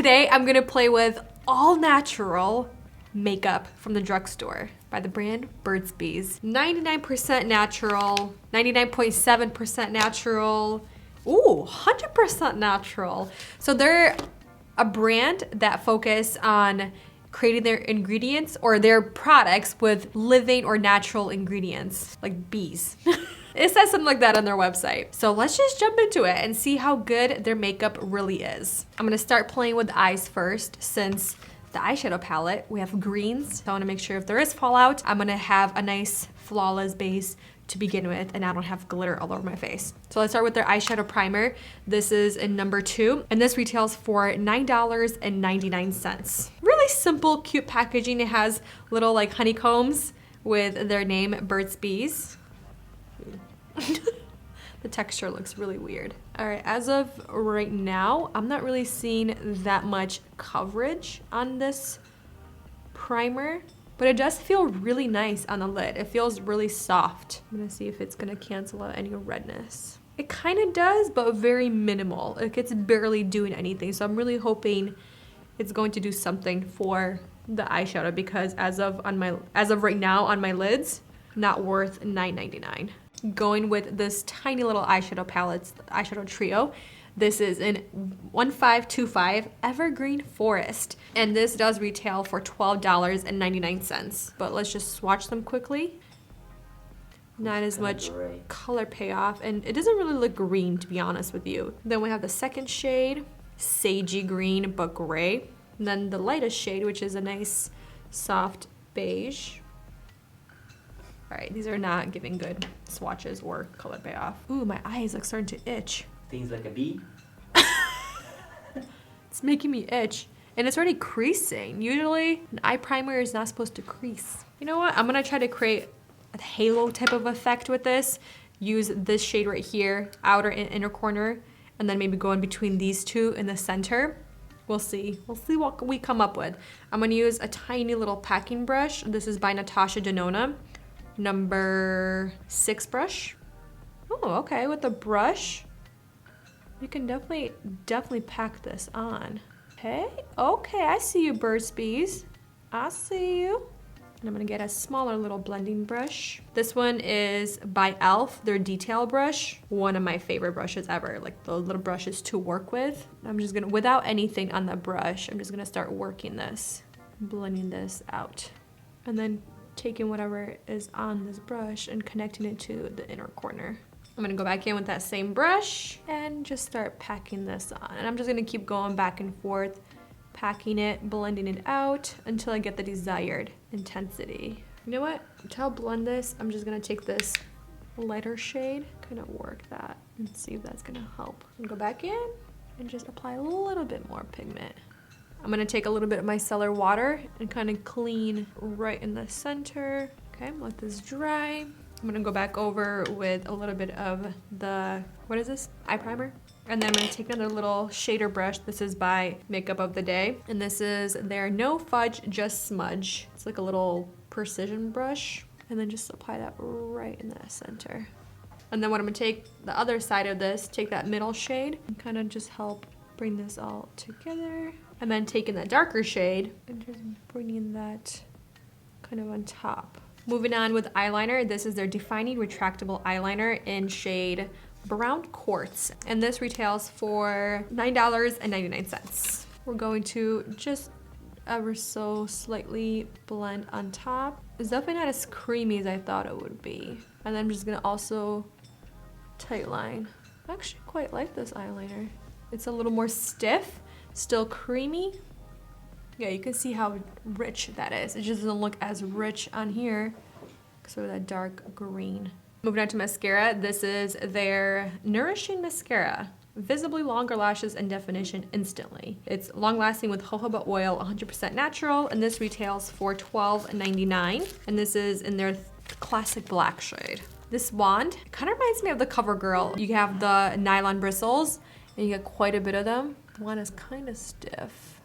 Today, I'm gonna play with all natural makeup from the drugstore by the brand Burt's Bees. 99% natural, 99.7% natural, ooh, 100% natural. So they're a brand that focus on creating their ingredients or their products with living or natural ingredients, like bees. It says something like that on their website. So let's just jump into it and see how good their makeup really is. I'm gonna start playing with the eyes first, since the eyeshadow palette, we have greens. So I wanna make sure if there is fallout, I'm gonna have a nice flawless base to begin with, and I don't have glitter all over my face. So let's start with their eyeshadow primer. This is in number 2, and this retails for $9.99. Really simple, cute packaging. It has little like honeycombs with their name, Burt's Bees. The texture looks really weird. All right, as of right now, I'm not really seeing that much coverage on this primer, but it does feel really nice on the lid. It feels really soft. I'm gonna see if it's gonna cancel out any redness. It kind of does, but very minimal. Like, it's barely doing anything. So I'm really hoping it's going to do something for the eyeshadow, because as of right now on my lids, not worth $9.99. Going with this tiny little eyeshadow palette, eyeshadow trio. This is in 1525 Evergreen Forest, and this does retail for $12.99. But let's just swatch them quickly. Not as much color payoff, and it doesn't really look green, to be honest with you. Then we have the second shade, sagey green but gray. And then the lightest shade, which is a nice soft beige. All right, these are not giving good swatches or color payoff. Ooh, my eyes look starting to itch. Things like a bee. It's making me itch, and it's already creasing. Usually, an eye primer is not supposed to crease. You know what? I'm gonna try to create a halo type of effect with this. Use this shade right here, outer and inner corner, and then maybe go in between these two in the center. We'll see. We'll see what we come up with. I'm gonna use a tiny little packing brush. This is by Natasha Denona. Number 6 brush. Oh, okay, with the brush, you can definitely pack this on. Okay, I see you, Burt's Bees. I see you. And I'm gonna get a smaller little blending brush. This one is by e.l.f., their detail brush. One of my favorite brushes ever, like the little brushes to work with. I'm just gonna, without anything on the brush, I'm just gonna start working this, blending this out. And then taking whatever is on this brush and connecting it to the inner corner. I'm gonna go back in with that same brush and just start packing this on. And I'm just gonna keep going back and forth, packing it, blending it out until I get the desired intensity. You know what? To help blend this, I'm just gonna take this lighter shade, kind of work that and see if that's gonna help. And go back in and just apply a little bit more pigment. I'm gonna take a little bit of micellar water and kind of clean right in the center. Okay, let this dry. I'm gonna go back over with a little bit of the, what is this? Eye primer. And then I'm gonna take another little shader brush. This is by Makeup of the Day. And this is their No Fudge, Just Smudge. It's like a little precision brush. And then just apply that right in the center. And then what I'm gonna take the other side of this, take that middle shade and kind of just help bring this all together. And then taking that darker shade and just bringing that kind of on top. Moving on with eyeliner, this is their Defining Retractable Eyeliner in shade Brown Quartz. And this retails for $9.99. We're going to just ever so slightly blend on top. It's definitely not as creamy as I thought it would be. And then I'm just gonna also tight line. I actually quite like this eyeliner. It's a little more stiff. Still creamy. Yeah, you can see how rich that is. It just doesn't look as rich on here because of that dark green. Moving on to mascara, this is their Nourishing Mascara. Visibly longer lashes and definition instantly. It's long lasting with jojoba oil, 100% natural, and this retails for $12.99. And this is in their classic black shade. This wand kind of reminds me of the CoverGirl. You have the nylon bristles and you get quite a bit of them. The wand is kind of stiff,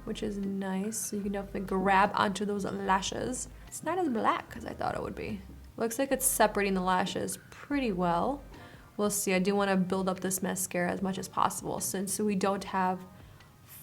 which is nice. So you can definitely grab onto those lashes. It's not as black as I thought it would be. Looks like it's separating the lashes pretty well. We'll see. I do want to build up this mascara as much as possible since we don't have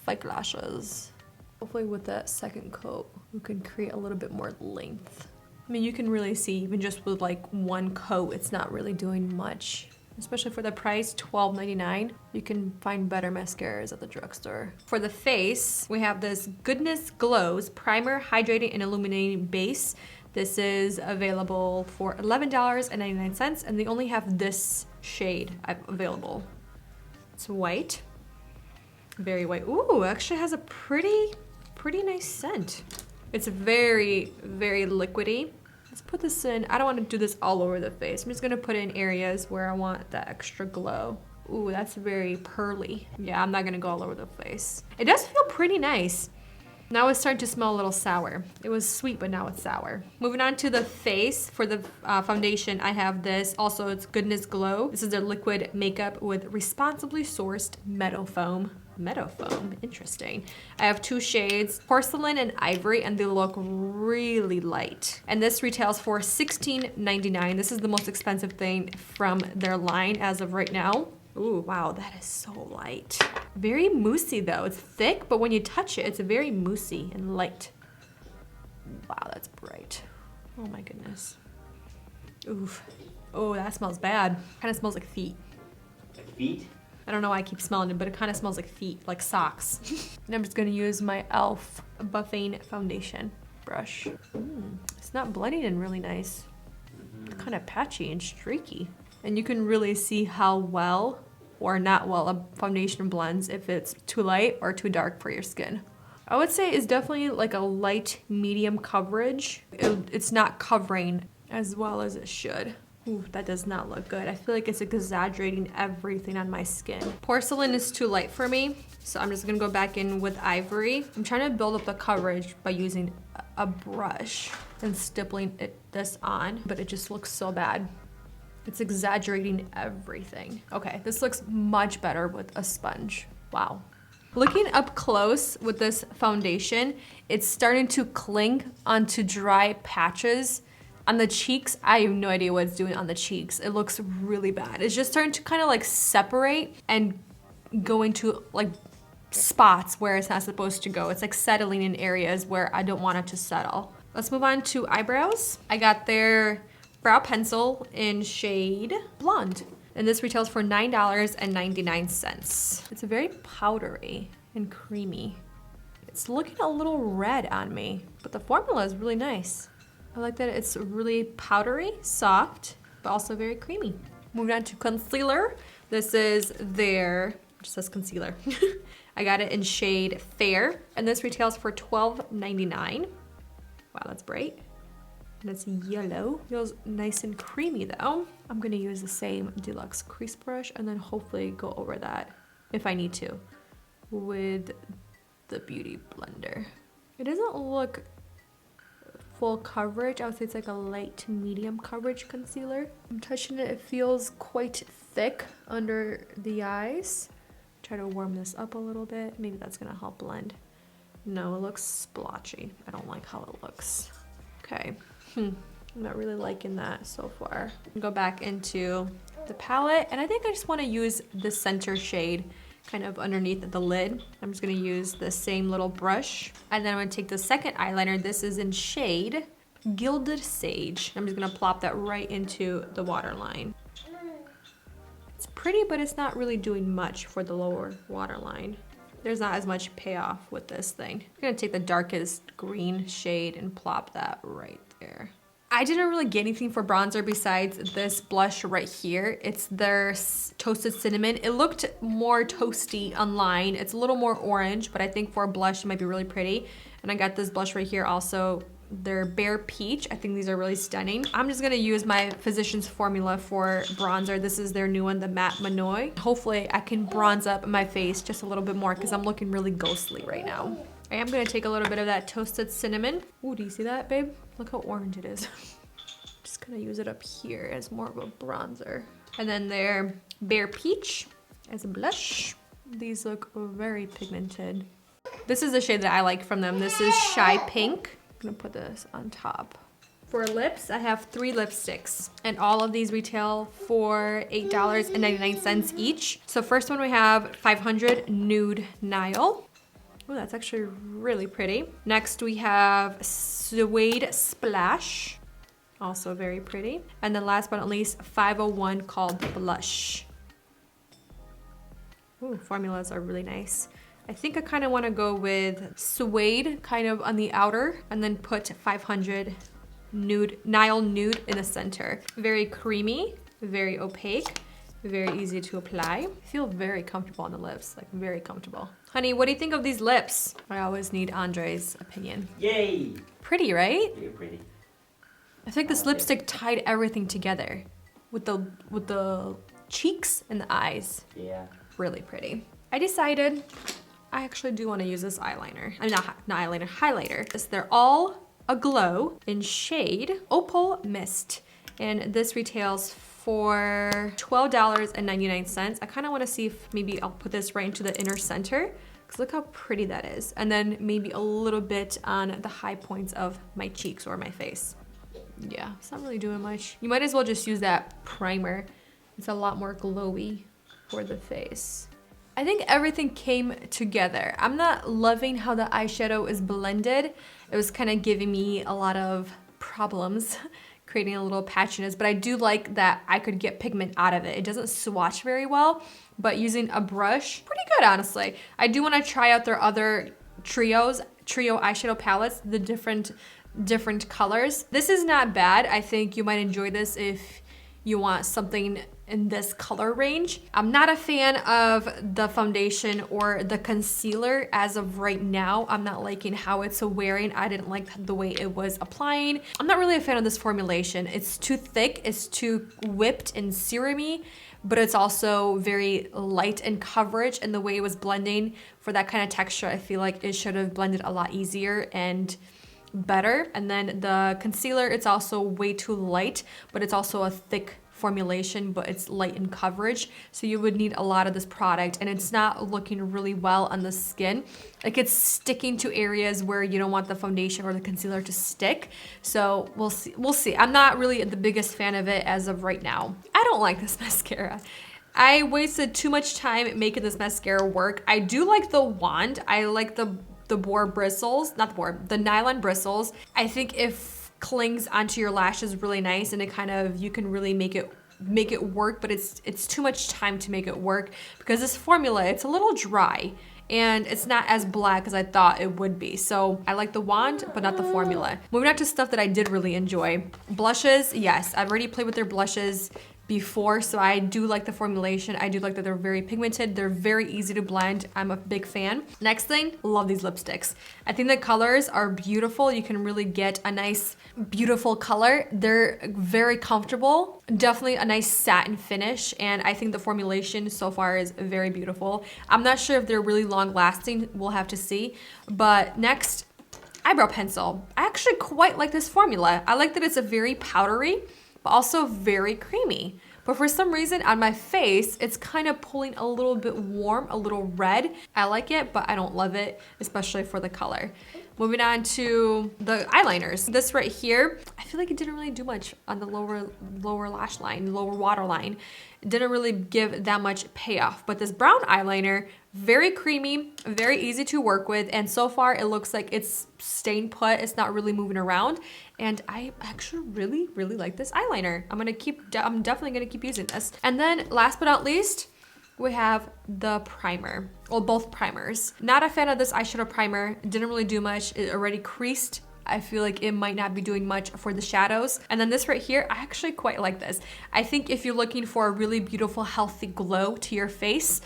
fake lashes. Hopefully with that second coat, we can create a little bit more length. I mean, you can really see even just with like one coat, it's not really doing much. Especially for the price, $12.99. You can find better mascaras at the drugstore. For the face, we have this Goodness Glows Primer, Hydrating and Illuminating Base. This is available for $11.99, and they only have this shade available. It's white, very white. Ooh, actually has a pretty nice scent. It's very, very liquidy. Let's put this in. I don't want to do this all over the face. I'm just gonna put it in areas where I want that extra glow. Ooh, that's very pearly. Yeah, I'm not gonna go all over the face. It does feel pretty nice. Now it's starting to smell a little sour. It was sweet, but now it's sour. Moving on to the face. For the foundation, I have this. Also, it's Goodness Glow. This is their liquid makeup with responsibly sourced meadow foam. Meadow foam, interesting. I have two shades, Porcelain and Ivory, and they look really light. And this retails for $16.99. This is the most expensive thing from their line as of right now. Ooh, wow, that is so light. Very moussey though. It's thick, but when you touch it, it's very moussey and light. Wow, that's bright. Oh my goodness. Oof. Oh, that smells bad. Kind of smells like feet. Like feet? I don't know why I keep smelling it, but it kind of smells like feet, like socks. And I'm just gonna use my e.l.f. Buffing Foundation brush. It's not blending in really nice. It's kind of patchy and streaky. And you can really see how well or not well a foundation blends if it's too light or too dark for your skin. I would say it's definitely like a light medium coverage. It's not covering as well as it should. Ooh, that does not look good. I feel like it's exaggerating everything on my skin. Porcelain is too light for me, so I'm just gonna go back in with Ivory. I'm trying to build up the coverage by using a brush and stippling this on, but it just looks so bad. It's exaggerating everything. Okay, this looks much better with a sponge. Wow. Looking up close with this foundation, it's starting to cling onto dry patches. On the cheeks, I have no idea what it's doing on the cheeks. It looks really bad. It's just starting to kind of like separate and go into like spots where it's not supposed to go. It's like settling in areas where I don't want it to settle. Let's move on to eyebrows. I got their brow pencil in shade Blonde. And this retails for $9.99. It's very powdery and creamy. It's looking a little red on me, but the formula is really nice. I like that it's really powdery, soft, but also very creamy. Moving on to concealer. This is their, it just says concealer. I got it in shade Fair, and this retails for $12.99. Wow, that's bright. And it's yellow. Feels nice and creamy though. I'm gonna use the same deluxe crease brush and then hopefully go over that, if I need to, with the Beauty Blender. It doesn't look full coverage. I would say it's like a light to medium coverage concealer. I'm touching it, it feels quite thick under the eyes. Try to warm this up a little bit. Maybe that's gonna help blend. No, it looks splotchy. I don't like how it looks. Okay, I'm not really liking that so far. Go back into the palette, and I think I just wanna use the center shade kind of underneath the lid. I'm just gonna use the same little brush. And then I'm gonna take the second eyeliner. This is in shade Gilded Sage. I'm just gonna plop that right into the waterline. It's pretty, but it's not really doing much for the lower waterline. There's not as much payoff with this thing. I'm gonna take the darkest green shade and plop that right there. I didn't really get anything for bronzer besides this blush right here. It's their Toasted Cinnamon. It looked more toasty online. It's a little more orange, but I think for a blush, it might be really pretty. And I got this blush right here also, their Bare Peach. I think these are really stunning. I'm just gonna use my Physicians Formula for bronzer. This is their new one, the Matte Manoy. Hopefully I can bronze up my face just a little bit more because I'm looking really ghostly right now. I am gonna take a little bit of that Toasted Cinnamon. Ooh, do you see that, babe? Look how orange it is. Just gonna use it up here as more of a bronzer. And then their Bare Peach as a blush. These look very pigmented. This is the shade that I like from them. This is Shy Pink. I'm gonna put this on top. For lips, I have 3 lipsticks, and all of these retail for $8.99 each. So first one we have 500 Nude Nile. Oh, that's actually really pretty. Next we have Suede Splash. Also very pretty. And then last but not least, 501 called Blush. Ooh, formulas are really nice. I think I kind of want to go with Suede kind of on the outer and then put 500 nude, Nile Nude in the center. Very creamy, very opaque, very easy to apply. I feel very comfortable on the lips, like very comfortable. Honey, what do you think of these lips? I always need Andre's opinion. Yay! Pretty, right? You're pretty. I think this lipstick tied everything together with the cheeks and the eyes. Yeah. Really pretty. I decided I actually do want to use this eyeliner. I mean, not eyeliner, highlighter. They're all aglow in shade Opal Mist. And this retails for $12.99. I kind of want to see if maybe I'll put this right into the inner center, because look how pretty that is. And then maybe a little bit on the high points of my cheeks or my face. Yeah, it's not really doing much. You might as well just use that primer. It's a lot more glowy for the face. I think everything came together. I'm not loving how the eyeshadow is blended. It was kind of giving me a lot of problems, creating a little patchiness, but I do like that I could get pigment out of it. It doesn't swatch very well, but using a brush, pretty good, honestly. I do want to try out their other trio eyeshadow palettes, the different colors. This is not bad. I think you might enjoy this if you want something in this color range. I'm not a fan of the foundation or the concealer as of right now. I'm not liking how it's wearing. I didn't like the way it was applying. I'm not really a fan of this formulation. It's too thick, it's too whipped and serumy, but it's also very light in coverage, and the way it was blending for that kind of texture, I feel like it should have blended a lot easier and better. And then the concealer, it's also way too light, but it's also a thick formulation, but it's light in coverage, so you would need a lot of this product, and it's not looking really well on the skin. Like, it's sticking to areas where you don't want the foundation or the concealer to stick. So we'll see. I'm not really the biggest fan of it as of right now. I don't like this mascara. I wasted too much time making this mascara work. I do like the wand. I like the boar bristles, not the boar, the nylon bristles. I think if clings onto your lashes really nice, and it kind of, you can really make it work, but it's too much time to make it work because this formula, it's a little dry and it's not as black as I thought it would be. So I like the wand, but not the formula. Moving on to stuff that I did really enjoy. Blushes, yes, I've already played with their blushes before, so I do like the formulation. I do like that they're very pigmented. They're very easy to blend. I'm a big fan. Next thing, love these lipsticks. I think the colors are beautiful. You can really get a nice, beautiful color. They're very comfortable. Definitely a nice satin finish, and I think the formulation so far is very beautiful. I'm not sure if they're really long lasting. We'll have to see. But next, eyebrow pencil. I actually quite like this formula. I like that it's a very powdery, but also very creamy. But for some reason on my face, it's kind of pulling a little bit warm, a little red. I like it, but I don't love it, especially for the color. Moving on to the eyeliners. This right here, I feel like it didn't really do much on the lower lash line, lower waterline. It didn't really give that much payoff. But this brown eyeliner, very creamy, very easy to work with, and so far it looks like it's staying put. It's not really moving around, and I actually really like this eyeliner. I'm definitely gonna keep using this. And then last but not least, we have the primer. Well, both primers. Not a fan of this eyeshadow primer. It didn't really do much. It already creased. I feel like it might not be doing much for the shadows. And then this right here, I actually quite like this. I think if you're looking for a really beautiful, healthy glow to your face,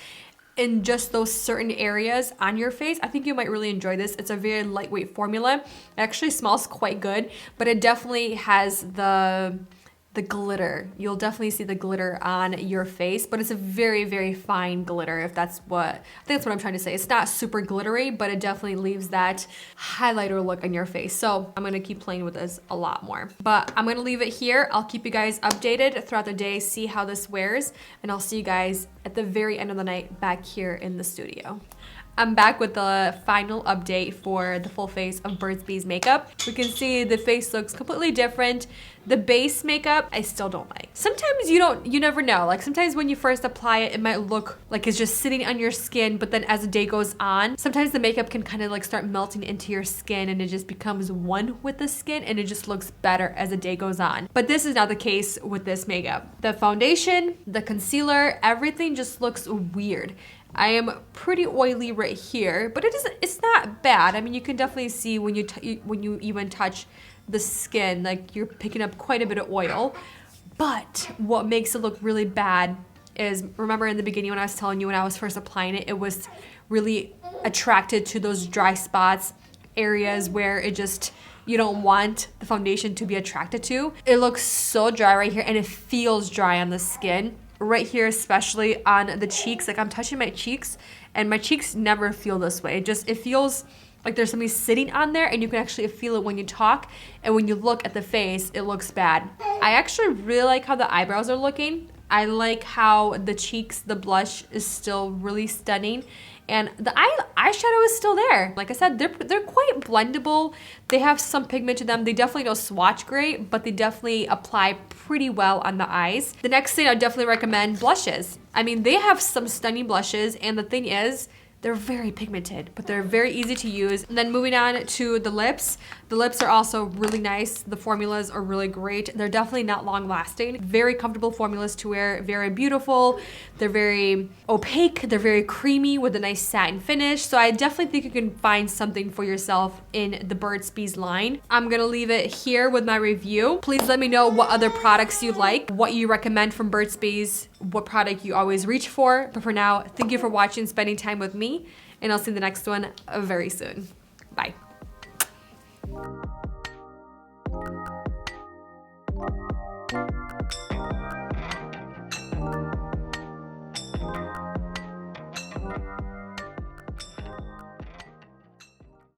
in just those certain areas on your face, I think you might really enjoy this. It's a very lightweight formula. It actually smells quite good, but it definitely has the glitter. You'll definitely see the glitter on your face, but it's a very fine glitter, if that's what, I think that's what I'm trying to say. It's not super glittery, but it definitely leaves that highlighter look on your face. So I'm gonna keep playing with this a lot more. But I'm gonna leave it here. I'll keep you guys updated throughout the day, see how this wears, and I'll see you guys at the very end of the night back here in the studio. I'm back with the final update for the full face of Burt's Bees makeup. We can see the face looks completely different. The base makeup, I still don't like. Sometimes you never know. Like sometimes when you first apply it, it might look like it's just sitting on your skin, but then as the day goes on, sometimes the makeup can kind of like start melting into your skin and it just becomes one with the skin and it just looks better as the day goes on. But this is not the case with this makeup. The foundation, the concealer, everything just looks weird. I am pretty oily right here, but it's not bad. I mean, you can definitely see when you even touch the skin, like you're picking up quite a bit of oil. But what makes it look really bad is, remember in the beginning when I was telling you when I was first applying it, it was really attracted to those dry spots, areas where it just, you don't want the foundation to be attracted to. It looks so dry right here and it feels dry on the skin. Right here, especially on the cheeks, like I'm touching my cheeks and my cheeks never feel this way. It feels like there's something sitting on there and you can actually feel it when you talk, and when you look at the face, it looks bad. I actually really like how the eyebrows are looking. I like how the cheeks, the blush is still really stunning. And the eyeshadow is still there. Like I said, they're quite blendable. They have some pigment to them. They definitely don't swatch great, but they definitely apply pretty well on the eyes. The next thing I definitely recommend, blushes. I mean, they have some stunning blushes, and the thing is, they're very pigmented, but they're very easy to use. And then moving on to the lips. The lips are also really nice. The formulas are really great. They're definitely not long lasting. Very comfortable formulas to wear, very beautiful. They're very opaque. They're very creamy with a nice satin finish. So I definitely think you can find something for yourself in the Burt's Bees line. I'm gonna leave it here with my review. Please let me know what other products you like, what you recommend from Burt's Bees, what product you always reach for. But for now, thank you for watching, spending time with me, and I'll see you in the next one very soon. Bye.